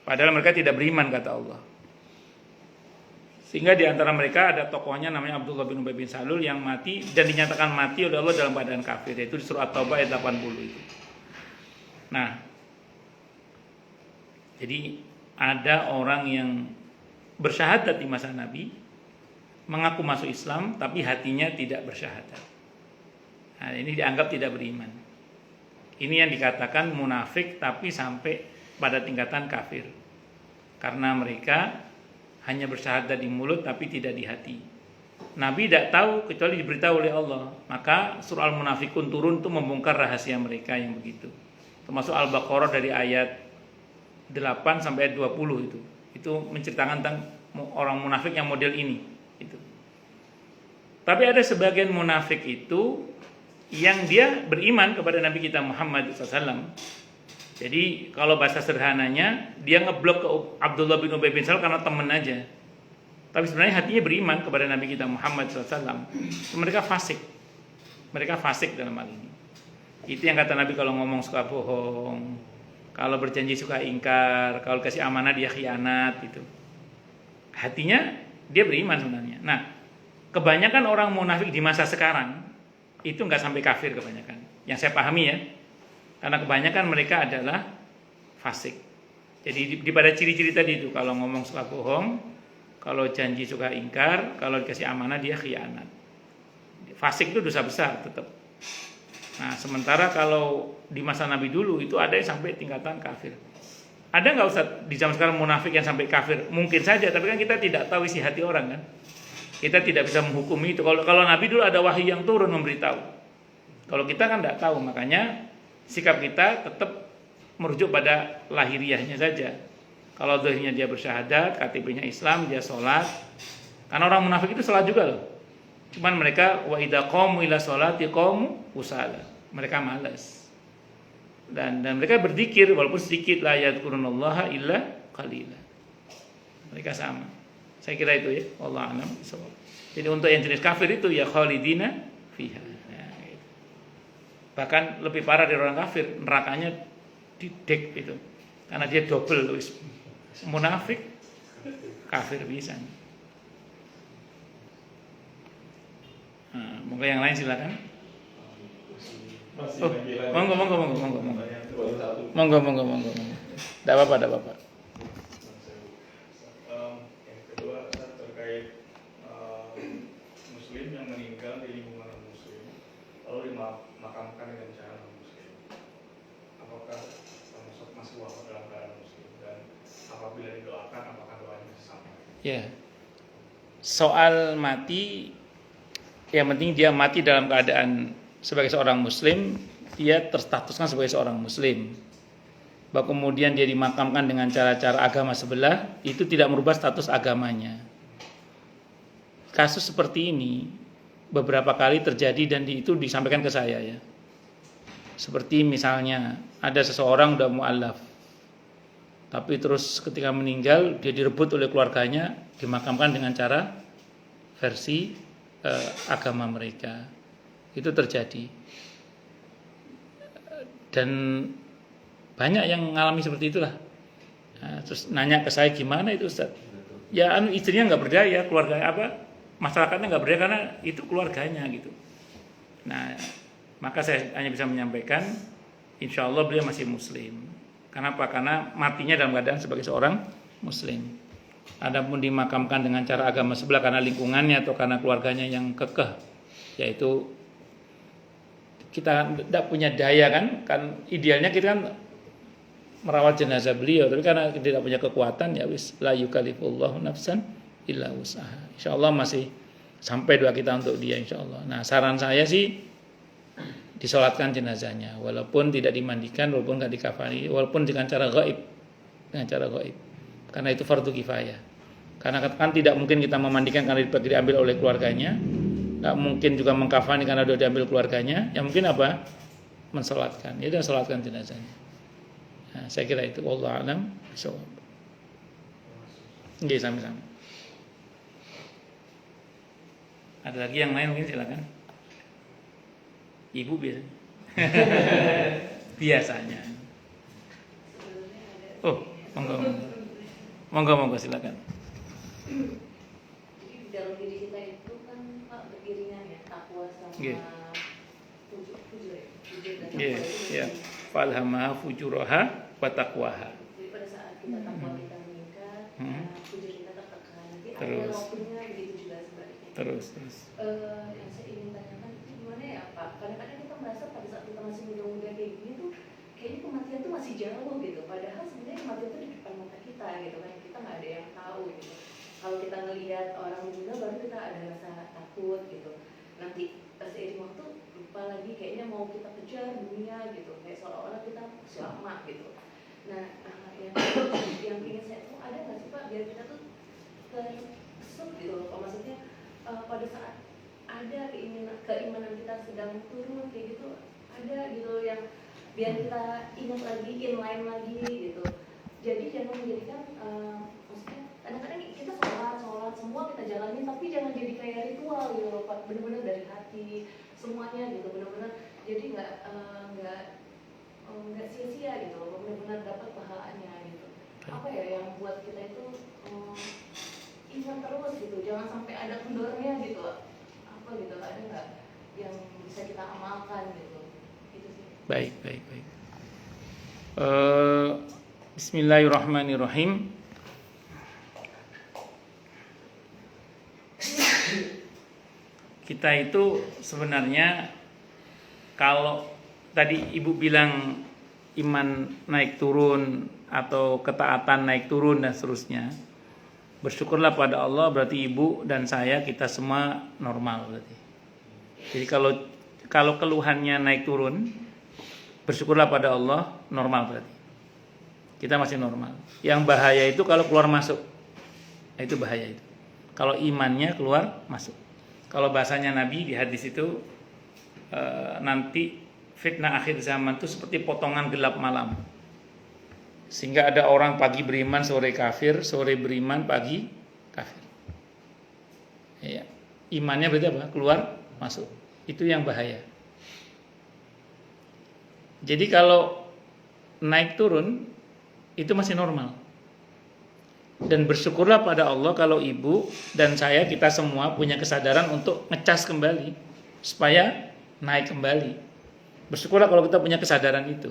Padahal mereka tidak beriman, kata Allah. Sehingga di antara mereka ada tokohnya namanya Abdullah bin Ubay bin Salul yang mati dan dinyatakan mati oleh Allah dalam keadaan kafir. Yaitu di surah At-Taubah ayat 80 itu. Nah, jadi ada orang yang bersyahadat di masa Nabi, mengaku masuk Islam tapi hatinya tidak bersyahadat. Nah, ini dianggap tidak beriman. Ini yang dikatakan munafik tapi sampai pada tingkatan kafir. Karena mereka hanya bersyahadat di mulut tapi tidak di hati. Nabi tidak tahu kecuali diberitahu oleh Allah. Maka surah Al-Munafikun turun untuk membongkar rahasia mereka yang begitu. Termasuk Al-Baqarah dari ayat 8 sampai ayat 20 itu. Itu menceritakan tentang orang munafik yang model ini. Itu. Tapi ada sebagian munafik itu yang dia beriman kepada Nabi kita Muhammad SAW. Jadi kalau bahasa sederhananya, dia ngeblok ke Abdullah bin Ubay bin Salul karena teman aja. Tapi sebenarnya hatinya beriman kepada Nabi kita Muhammad SAW. Mereka fasik. Mereka fasik dalam hal ini. Itu yang kata Nabi, kalau ngomong suka bohong, kalau berjanji suka ingkar, kalau kasih amanah dia khianat gitu. Hatinya dia beriman sebenarnya. Nah, kebanyakan orang munafik di masa sekarang itu nggak sampai kafir kebanyakan. Yang saya pahami ya. Karena kebanyakan mereka adalah fasik. Jadi pada ciri-ciri tadi itu, kalau ngomong suka bohong, kalau janji suka ingkar, kalau dikasih amanah dia khianat. Fasik itu dosa besar tetap. Nah, sementara kalau di masa Nabi dulu itu ada yang sampai tingkatan kafir. Ada nggak Ustaz di zaman sekarang munafik yang sampai kafir? Mungkin saja, tapi kan kita tidak tahu isi hati orang kan. Kita tidak bisa menghukumi itu. Kalau Nabi dulu ada wahyu yang turun memberitahu. Kalau kita kan tidak tahu, makanya sikap kita tetap merujuk pada lahiriahnya saja. Kalau zahirnya dia bersyahadat, KTP-nya Islam, dia sholat. Karena orang munafik itu sholat juga loh. Cuman mereka wa idza qamu ila sholati qamu kusala. Mereka malas. Dan mereka berzikir walaupun sedikit, la yadhkurunallaha illa qalila. Mereka sama. Saya kira itu ya. Wallahu a'lam bishawab. Jadi untuk yang jenis kafir itu ya khalidina fiha. Bahkan lebih parah dari orang kafir, nerakanya didek itu. Karena dia double tuh. Munafik, kafir bisa. Nah, monggo yang lain silakan. Oh, monggo. Tidak apa-apa. Yang kedua terkait muslim yang meninggal di lingkungan muslim lalu dimakamkan dengan cara non-muslim, apakah termasuk masih wafat dalam keadaan muslim, dan apabila didoakan apakah doanya sama? Ya, soal mati, yang penting dia mati dalam keadaan sebagai seorang muslim, dia terstatuskan sebagai seorang muslim. Bahwa kemudian dia dimakamkan dengan cara-cara agama sebelah, itu tidak merubah status agamanya. Kasus seperti ini beberapa kali terjadi dan itu disampaikan ke saya ya. Seperti misalnya ada seseorang udah mu'alaf, tapi terus ketika meninggal dia direbut oleh keluarganya, dimakamkan dengan cara versi agama mereka. Itu terjadi. Dan banyak yang mengalami seperti itulah. Nah, terus nanya ke saya, gimana itu Ustaz? Ya istrinya nggak berdaya, keluarga masyarakatnya nggak berdaya karena itu keluarganya gitu. Nah, maka saya hanya bisa menyampaikan, insya Allah beliau masih muslim. Kenapa? Karena matinya dalam keadaan sebagai seorang muslim. Adapun dimakamkan dengan cara agama sebelah karena lingkungannya atau karena keluarganya yang kekeh, yaitu kita tidak punya daya kan idealnya kita kan merawat jenazah beliau, tapi karena tidak punya kekuatan ya wis la yukallifullahu nafsan illa wus'aha. Insyaallah masih sampai doa kita untuk dia insyaallah. Nah, saran saya sih disolatkan jenazahnya walaupun tidak dimandikan, walaupun enggak dikafani, walaupun dengan cara gaib. Karena itu fardu kifayah. Karena kan tidak mungkin kita memandikan karena diambil oleh keluarganya. Enggak mungkin juga mengkafani karena sudah diambil keluarganya. Yang mungkin apa? Mensolatkan. Ya dan solatkan jenazahnya. Nah, saya kira itu wallahu a'lam bishawab. Nggih, sama-sama. Ada lagi yang lain mungkin silakan. Ibu biasanya. Biasanya. Oh, Monggo. Monggo silakan. Jadi dalam diri kita itu kan Pak beriringan ya, takwa sama Iya. fujur ya. Fujur dan takwa Iya, itu iya. menjadi- Falhamaha fujuraha wa taqwaha. Jadi pada saat kita takwa kita meningkat, fujur kita tertekan. Nanti ada Terus. waktunya begitu juga sebaliknya. Terus. Yang saya ingin tanyakan itu gimana ya Pak? Kadang-kadang kita merasa pada saat kita masih muda-muda kayak gini tuh kayaknya kematian tuh masih jauh gitu. Padahal sebenarnya kematian tuh di depan mata kita gitu kan. Kita nggak ada yang tahu gitu. Kalau kita ngelihat orang meninggal baru kita ada rasa takut gitu. Nanti seiring waktu lupa lagi kayaknya mau kita kejar dunia gitu. Kayak seolah-olah kita selamat gitu. Nah, yang ingin saya tahu ada nggak sih Pak biar kita tuh tersesat gitu loh. Pak, maksudnya pada saat ada keimanan kita sedang turun kayak gitu ada gitu yang biar kita ingat lagi, inline lagi gitu. Jadi jangan menjadikan maksudnya kadang-kadang kita sholat semua kita jalanin tapi jangan jadi kayak ritual gitu loh Pak, benar-benar dari hati semuanya gitu, benar-benar jadi nggak sia-sia gitu loh, benar-benar dapat pahalanya gitu. Apa ya yang buat kita itu ingat terus gitu, jangan sampai ada kendornya gitu. Apa gitu, ada nggak yang bisa kita amalkan gitu? Itu sih. Baik. Bismillahirrahmanirrahim. Kita itu sebenarnya kalau tadi Ibu bilang iman naik turun atau ketaatan naik turun dan seterusnya, bersyukurlah pada Allah, berarti Ibu dan saya kita semua normal berarti. Jadi kalau keluhannya naik turun, bersyukurlah pada Allah, normal berarti. Kita masih normal. Yang bahaya itu kalau keluar masuk. Itu bahaya itu. Kalau imannya keluar masuk. Kalau bahasanya Nabi di hadis itu nanti fitnah akhir zaman itu seperti potongan gelap malam. Sehingga ada orang pagi beriman, sore kafir, sore beriman, pagi kafir. Ya. Imannya berarti apa? Keluar masuk. Itu yang bahaya. Jadi kalau naik turun itu masih normal. Dan bersyukurlah pada Allah kalau Ibu dan saya, kita semua punya kesadaran untuk ngecas kembali supaya naik kembali. Bersyukurlah kalau kita punya kesadaran itu.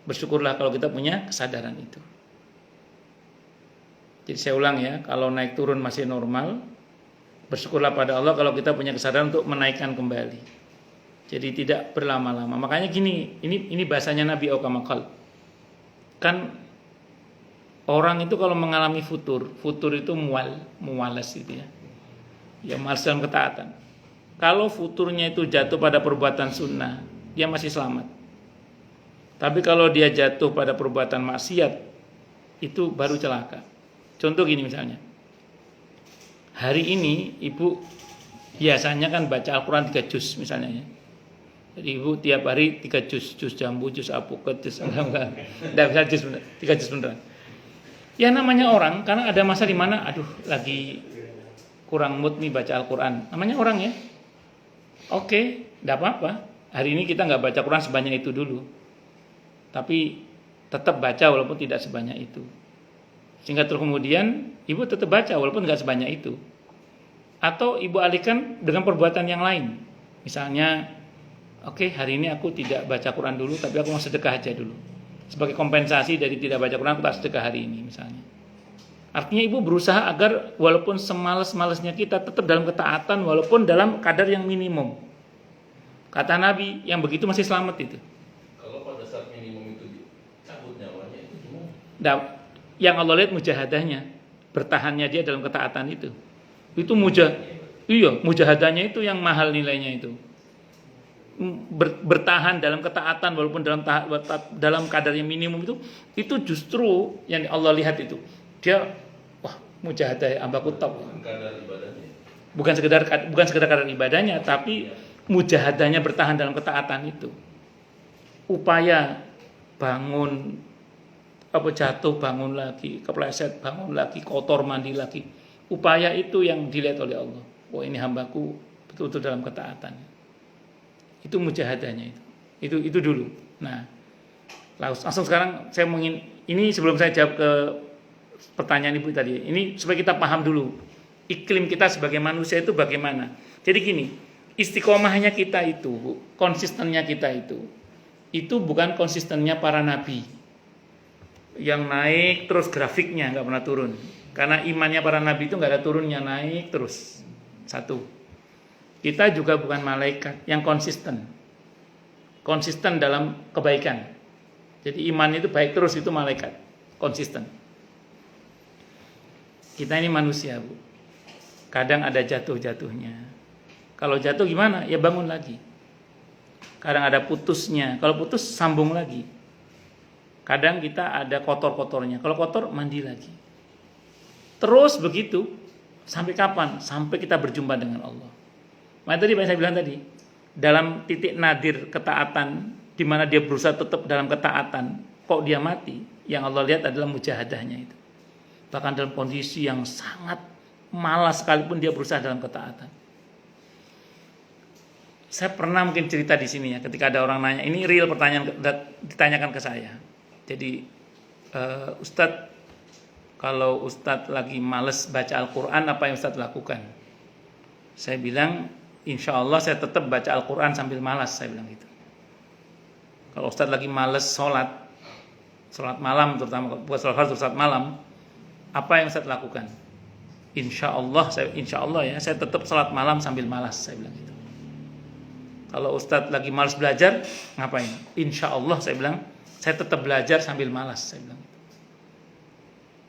Bersyukurlah kalau kita punya kesadaran itu. Jadi saya ulang ya, kalau naik turun masih normal, bersyukurlah pada Allah kalau kita punya kesadaran untuk menaikkan kembali. Jadi tidak berlama-lama. Makanya gini, ini bahasanya Nabi Okamakal. Kan orang itu kalau mengalami futur itu muwalas gitu ya. Ya malas dalam ketaatan. Kalau futurnya itu jatuh pada perbuatan sunnah, dia masih selamat. Tapi kalau dia jatuh pada perbuatan maksiat, itu baru celaka. Contoh gini misalnya. Hari ini Ibu biasanya kan baca Al-Quran 3 juz misalnya ya. Jadi Ibu tiap hari 3 juz jambu, juz apuket, juz enggak bisa juz 3 juz beneran. Ya namanya orang, karena ada masa di mana aduh lagi kurang mood nih baca Al-Quran. Namanya orang ya. Oke, enggak apa-apa. Hari ini kita enggak baca Quran sebanyak itu dulu. Tapi tetap baca walaupun tidak sebanyak itu. Sehingga terus kemudian Ibu tetap baca walaupun enggak sebanyak itu. Atau Ibu alihkan dengan perbuatan yang lain. Misalnya, oke, hari ini aku tidak baca Quran dulu, tapi aku mau sedekah aja dulu. Sebagai kompensasi dari tidak baca Quran, aku tak sedekah hari ini misalnya. Artinya Ibu berusaha agar walaupun semalas-malasnya kita tetap dalam ketaatan, walaupun dalam kadar yang minimum. Kata Nabi, yang begitu masih selamat itu. Kalau pada saat minimum itu cabut nyawanya itu gimana? Nah, yang Allah lihat mujahadahnya, bertahannya dia dalam ketaatan itu. Itu mujahadahnya itu yang mahal nilainya itu. Bertahan dalam ketaatan walaupun dalam kadar yang minimum itu justru yang Allah lihat itu. Dia mujahadah ambaku top. Bukan kadar ibadahnya. Bukan sekedar kadar ibadahnya, tapi mujahadahnya bertahan dalam ketaatan itu. Upaya bangun jatuh bangun lagi, kepleset bangun lagi, kotor mandi lagi. Upaya itu yang dilihat oleh Allah. Oh ini hambaku betul-betul dalam ketaatan. Itu mujahadahnya itu. Itu dulu. Nah, langsung sekarang saya ini sebelum saya jawab ke pertanyaan Ibu tadi, ini supaya kita paham dulu iklim kita sebagai manusia itu bagaimana. Jadi gini, istiqomahnya kita itu, Bu, konsistennya kita itu bukan konsistennya para nabi yang naik terus grafiknya nggak pernah turun. Karena imannya para nabi itu nggak ada turunnya, naik terus. Satu, kita juga bukan malaikat yang konsisten dalam kebaikan. Jadi iman itu baik terus, itu malaikat konsisten. Kita ini manusia, Bu. Kadang ada jatuh-jatuhnya. Kalau jatuh gimana? Ya bangun lagi. Kadang ada putusnya. Kalau putus sambung lagi. Kadang kita ada kotor-kotornya. Kalau kotor mandi lagi. Terus begitu sampai kapan? Sampai kita berjumpa dengan Allah. Makanya tadi saya bilang tadi, dalam titik nadir ketaatan di mana dia berusaha tetap dalam ketaatan, kok dia mati? Yang Allah lihat adalah mujahadahnya itu. Bahkan dalam kondisi yang sangat malas sekalipun dia berusaha dalam ketaatan. Saya pernah mungkin cerita di sini ya, ketika ada orang nanya, ini real pertanyaan ditanyakan ke saya. Jadi Ustadz, kalau Ustadz lagi males baca Al-Quran, apa yang Ustadz lakukan? Saya bilang, insya Allah saya tetap baca Al-Quran sambil malas, saya bilang gitu. Kalau Ustadz lagi males sholat malam, terutama buat sholat fardu, sholat malam, apa yang Ustadz lakukan? Insya Allah ya, saya tetap sholat malam sambil malas, saya bilang gitu. Kalau Ustadz lagi malas belajar, ngapain? Insya Allah saya bilang, saya tetap belajar sambil malas, saya bilang.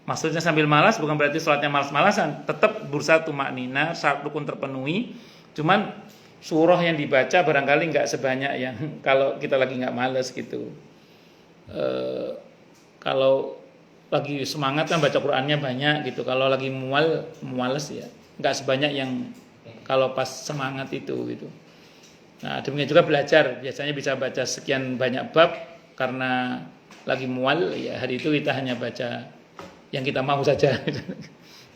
Maksudnya sambil malas bukan berarti sholatnya malas-malasan, tetap berusaha tumaknina, syarat rukun terpenuhi. Cuman surah yang dibaca barangkali nggak sebanyak yang kalau kita lagi nggak malas gitu. Kalau lagi semangat kan baca Qur'annya banyak gitu. Kalau lagi muales ya nggak sebanyak yang kalau pas semangat itu gitu. Nah demikian juga belajar, biasanya bisa baca sekian banyak bab karena lagi mual ya hari itu kita hanya baca yang kita mau saja.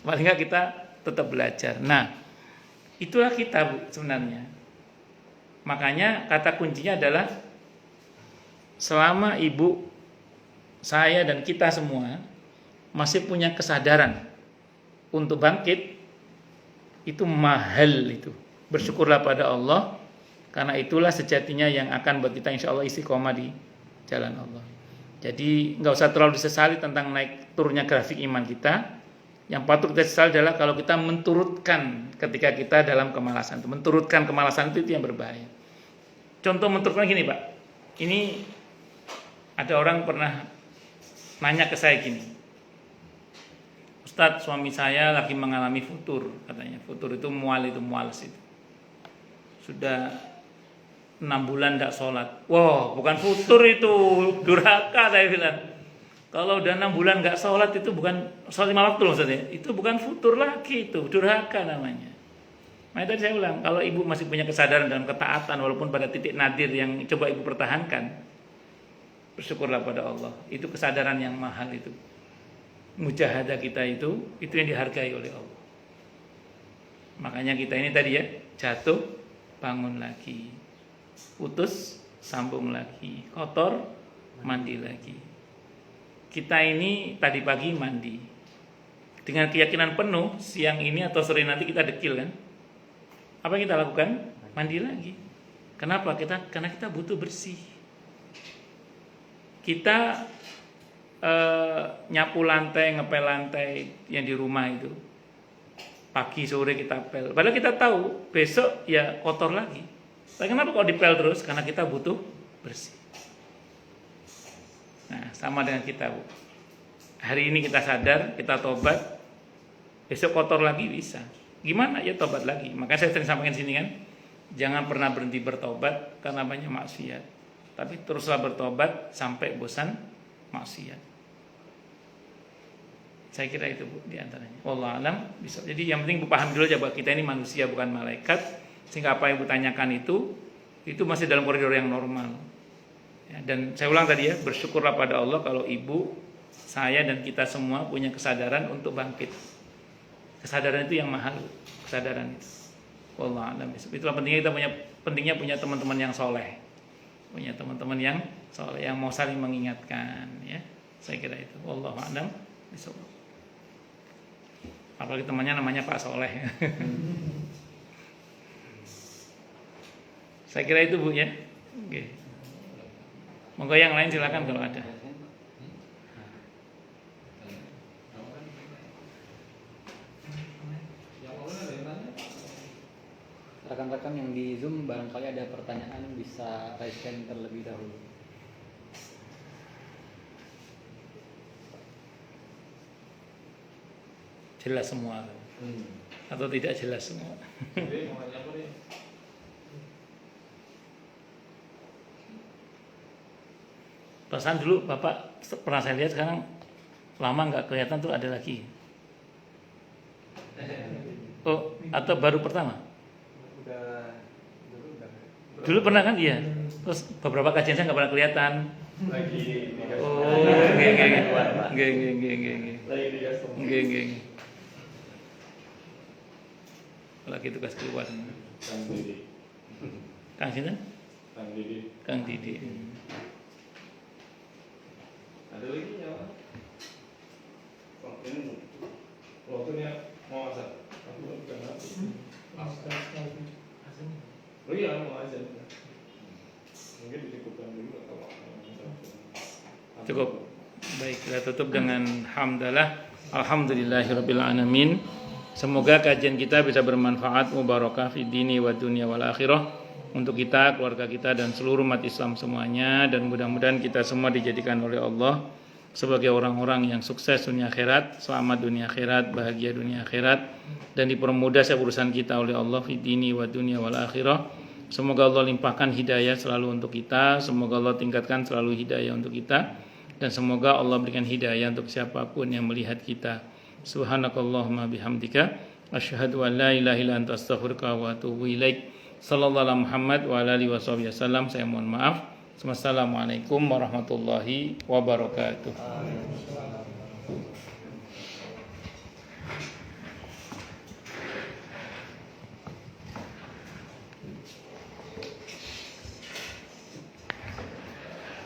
Paling nggak kita tetap belajar. Nah itulah kita, Bu, sebenarnya. Makanya kata kuncinya adalah selama ibu, saya dan kita semua masih punya kesadaran untuk bangkit, itu mahal itu. Bersyukurlah pada Allah, karena itulah sejatinya yang akan buat kita insya Allah istiqomah di jalan Allah. Jadi nggak usah terlalu disesali tentang naik turunnya grafik iman kita. Yang patut kita sesali adalah kalau kita menturutkan ketika kita dalam kemalasan. Menturutkan kemalasan itu yang berbahaya. Contoh menturutkan gini, Pak. Ini ada orang pernah nanya ke saya gini. Ustadz, suami saya lagi mengalami futur, katanya. Futur itu mualas itu. Sudah 6 bulan tidak sholat. Wow, bukan futur itu, durhaka saya bilang. Kalau udah 6 bulan nggak sholat itu bukan sholat 5 waktu loh maksudnya. Itu bukan futur lagi, itu durhaka namanya. Makanya tadi saya ulang, kalau ibu masih punya kesadaran dalam ketaatan walaupun pada titik nadir yang coba ibu pertahankan, bersyukurlah pada Allah. Itu kesadaran yang mahal itu. Mujahadah kita itu yang dihargai oleh Allah. Makanya kita ini tadi ya, jatuh bangun lagi, putus sambung lagi, kotor mandi lagi. Kita ini tadi pagi mandi dengan keyakinan penuh siang ini atau sore nanti kita dekil kan. Apa yang kita lakukan? Mandi lagi. Kenapa? Karena kita butuh bersih. Kita nyapu lantai, ngepel lantai yang di rumah itu. Pagi sore kita pel. Padahal kita tahu besok ya kotor lagi. Tapi kenapa kok dipel terus? Karena kita butuh bersih. Nah, sama dengan kita, Bu. Hari ini kita sadar, kita tobat, besok kotor lagi bisa. Gimana? Ya tobat lagi. Makanya saya sering sampaikan sini kan, jangan pernah berhenti bertobat karena banyak maksiat. Tapi teruslah bertobat sampai bosan maksiat. Saya kira itu, Bu, di antaranya. Wallahu a'lam bisa. Jadi yang penting Bu paham dulu aja bahwa kita ini manusia bukan malaikat, sehingga apa yang Bu tanyakan itu masih dalam koridor yang normal. Ya, dan saya ulang tadi ya, bersyukurlah pada Allah kalau ibu, saya dan kita semua punya kesadaran untuk bangkit. Kesadaran itu yang mahal, kesadaran itu. Wallahu a'lam. Itulah pentingnya punya teman-teman yang soleh, punya teman-teman yang soleh yang mau saling mengingatkan, ya. Saya kira itu. Wallahu a'lam bishawab. Apalagi temannya namanya Pak Soleh. Saya kira itu Bu ya. Oke. Monggo yang lain silakan kalau ada. Rekan-rekan yang di Zoom barangkali ada pertanyaan bisa raise hand terlebih dahulu. Jelas semua atau tidak jelas semua? Jadi mau nanya apa nih? Perasaan dulu Bapak pernah saya lihat, sekarang lama nggak kelihatan tuh ada lagi. Oh, atau baru pertama? Dulu pernah kan? Iya. Terus beberapa kajian saya nggak pernah kelihatan. Lagi Oh, nggih. Lagi tugas keluar. Kang Didi. Kang sinten? Kang Didi. Kang Didi. Ada lagi nyawa? Oh, ini waktunya mau masak. Aku udah ngerti. Oh iya mau azan. Mungkin dicukupkan dulu atau Cukup. Baik, kita tutup dengan hamdalah. Alhamdulillahirabbil alamin. Semoga kajian kita bisa bermanfaat, mubarakah fid dini wa dunya wal akhirah untuk kita, keluarga kita dan seluruh umat Islam semuanya, dan mudah-mudahan kita semua dijadikan oleh Allah sebagai orang-orang yang sukses dunia akhirat, selamat dunia akhirat, bahagia dunia akhirat, dan dipermudah setiap urusan kita oleh Allah fid dini wa dunya wal akhirah. Semoga Allah limpahkan hidayah selalu untuk kita, semoga Allah tingkatkan selalu hidayah untuk kita, dan semoga Allah berikan hidayah untuk siapapun yang melihat kita. Subhanakallahumma bihamdika asyhadu an la ilaha illa anta astaghfiruka wa atubu ilaik. Sallallahu alaihi Muhammad wa ala alihi wasallam. Saya mohon maaf. Wassalamualaikum warahmatullahi wabarakatuh.